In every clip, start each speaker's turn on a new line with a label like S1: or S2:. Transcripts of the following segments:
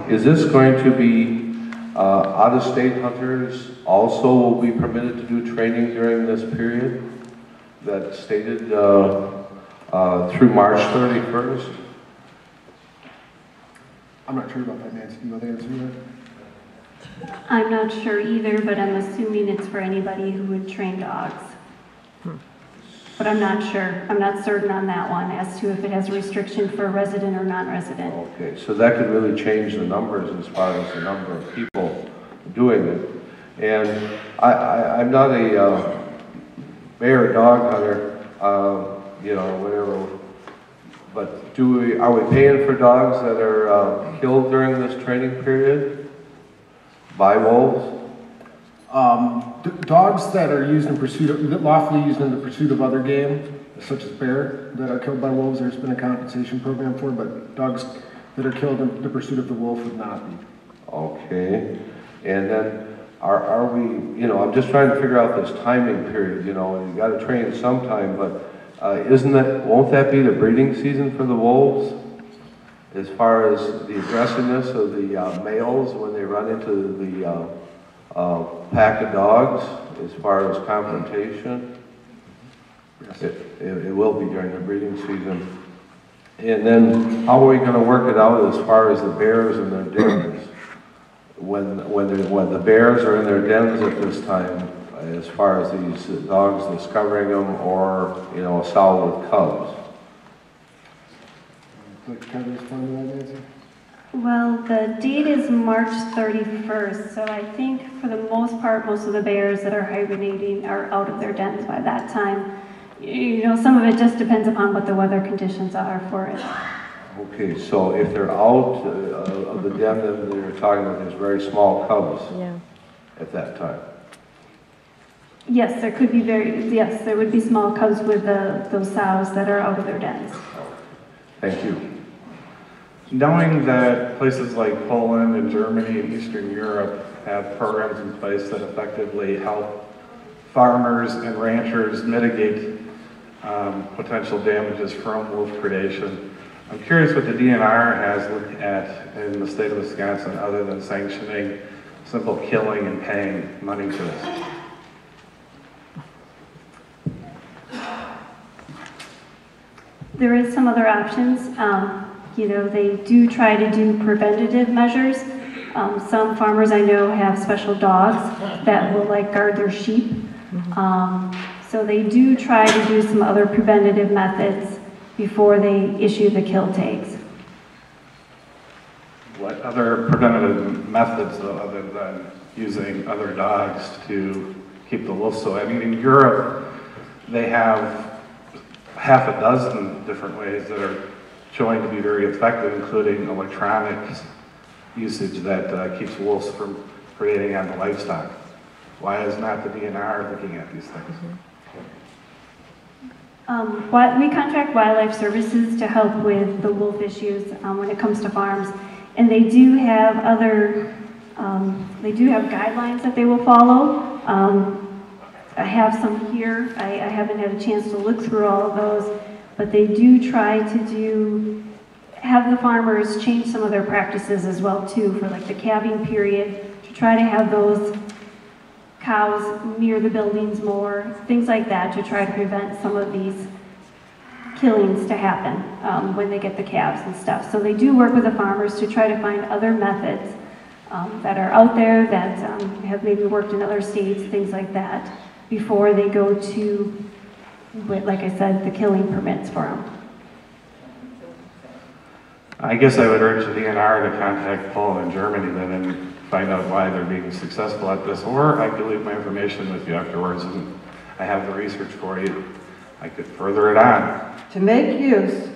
S1: is this going to be out-of-state hunters also will be permitted to do training during this period that's stated through March 31st?
S2: I'm not sure about that, Nancy. Do you want to answer that?
S3: I'm not sure either, but I'm assuming it's for anybody who would train dogs. But I'm not sure. I'm not certain on that one as to if it has a restriction for resident or non-resident.
S1: Okay, so that could really change the numbers as far as the number of people doing it. And I'm not a bear or dog hunter, you know, whatever. But are we paying for dogs that are killed during this training period by wolves?
S2: Dogs that are used in pursuit of, lawfully used in the pursuit of other game, such as bear, that are killed by wolves, there's been a compensation program for, but dogs that are killed in the pursuit of the wolf would not be.
S1: Okay, and then are we, you know, I'm just trying to figure out this timing period, you know, you got to train sometime, but won't that be the breeding season for the wolves? As far as the aggressiveness of the males when they run into the pack of dogs, as far as confrontation? Yes. It will be during the breeding season. And then how are we going to work it out as far as the bears and their dens? When the bears are in their dens at this time, as far as these dogs discovering them, or, you know, a sow with cubs?
S2: Can I respond to that, Nancy?
S3: Well, the date is March 31st, so I think for the most part, most of the bears that are hibernating are out of their dens by that time. You know, some of it just depends upon what the weather conditions are for it.
S1: Okay, so if they're out of the den, then they're talking about there's very small cubs at that time.
S3: Yes, there could be yes, there would be small cubs with those sows that are out of their dens.
S1: Thank you.
S4: Knowing that places like Poland and Germany and Eastern Europe have programs in place that effectively help farmers and ranchers mitigate potential damages from wolf predation, I'm curious what the DNR has looked at in the state of Wisconsin other than sanctioning simple killing and paying money for this.
S3: There is some other options. You know, they do try to do preventative measures. Some farmers I know have special dogs that will guard their sheep. So they do try to do some other preventative methods before they issue the kill tags.
S4: What other preventative methods, though, other than using other dogs to keep the wolves? So, I mean, in Europe, they have half a dozen different ways that are showing to be very effective, including electronic usage that keeps wolves from predating on the livestock. Why is not the DNR looking at these things?
S3: We contract wildlife services to help with the wolf issues when it comes to farms, and they do have guidelines that they will follow. I have some here. I haven't had a chance to look through all of those, but they do try to have the farmers change some of their practices as well too, for the calving period, to try to have those cows near the buildings more, things like that, to try to prevent some of these killings to happen when they get the calves and stuff. So they do work with the farmers to try to find other methods that are out there that have maybe worked in other states, things like that, before they go to, like I said, the killing permits for them.
S4: I guess I would urge the DNR to contact Poland and Germany then and find out why they're being successful at this, or I could leave my information with you afterwards and I have the research for you. I could further it on.
S5: To make use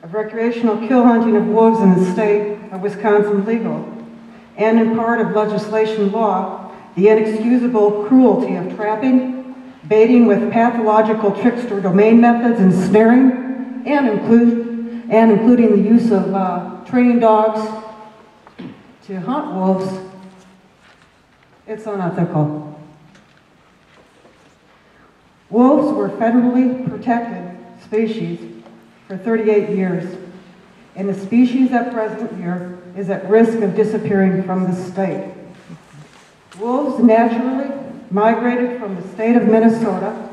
S5: of recreational kill hunting of wolves in the state of Wisconsin legal, and in part of legislation law, the inexcusable cruelty of trapping, baiting with pathological trickster domain methods and snaring, and including the use of training dogs to hunt wolves, it's unethical. Wolves were federally protected species for 38 years, and the species at present here is at risk of disappearing from the state. Wolves naturally migrated from the state of Minnesota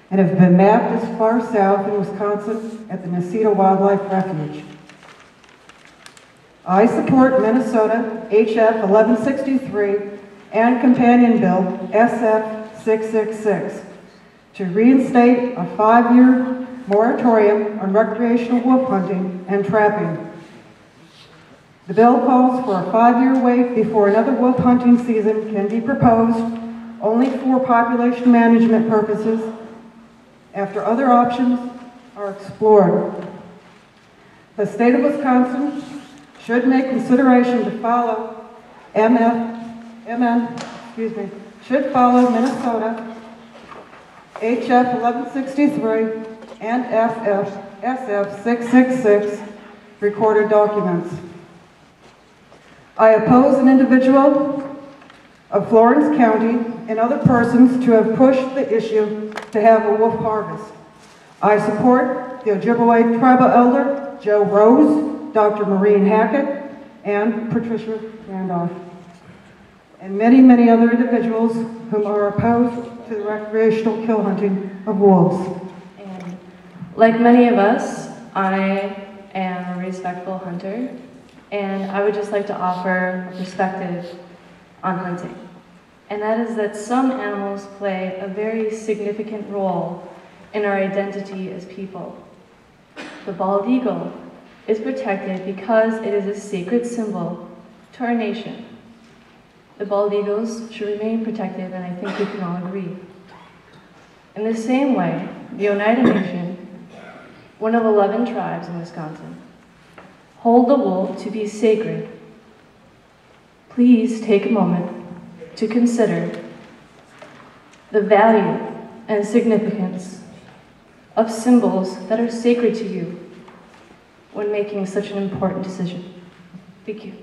S5: and have been mapped as far south in Wisconsin at the Necedah Wildlife Refuge. I support Minnesota HF 1163 and Companion Bill SF 666 to reinstate a 5-year moratorium on recreational wolf hunting and trapping. The bill calls for a 5-year wait before another wolf hunting season can be proposed, only for population management purposes, after other options are explored. The state of Wisconsin should make consideration to follow should follow Minnesota HF 1163 and SF 666 recorded documents. I oppose an individual of Florence County and other persons to have pushed the issue to have a wolf harvest. I support the Ojibwe Tribal Elder Joe Rose, Dr. Maureen Hackett, and Patricia Randolph, and many, many other individuals whom are opposed to the recreational kill hunting of wolves.
S6: And like many of us, I am a respectful hunter, and I would just like to offer a perspective on hunting. And that is that some animals play a very significant role in our identity as people. The bald eagle is protected because it is a sacred symbol to our nation. The bald eagles should remain protected, and I think we can all agree. In the same way, the Oneida Nation, one of 11 tribes in Wisconsin, hold the wolf to be sacred. Please take a moment to consider the value and significance of symbols that are sacred to you when making such an important decision. Thank you.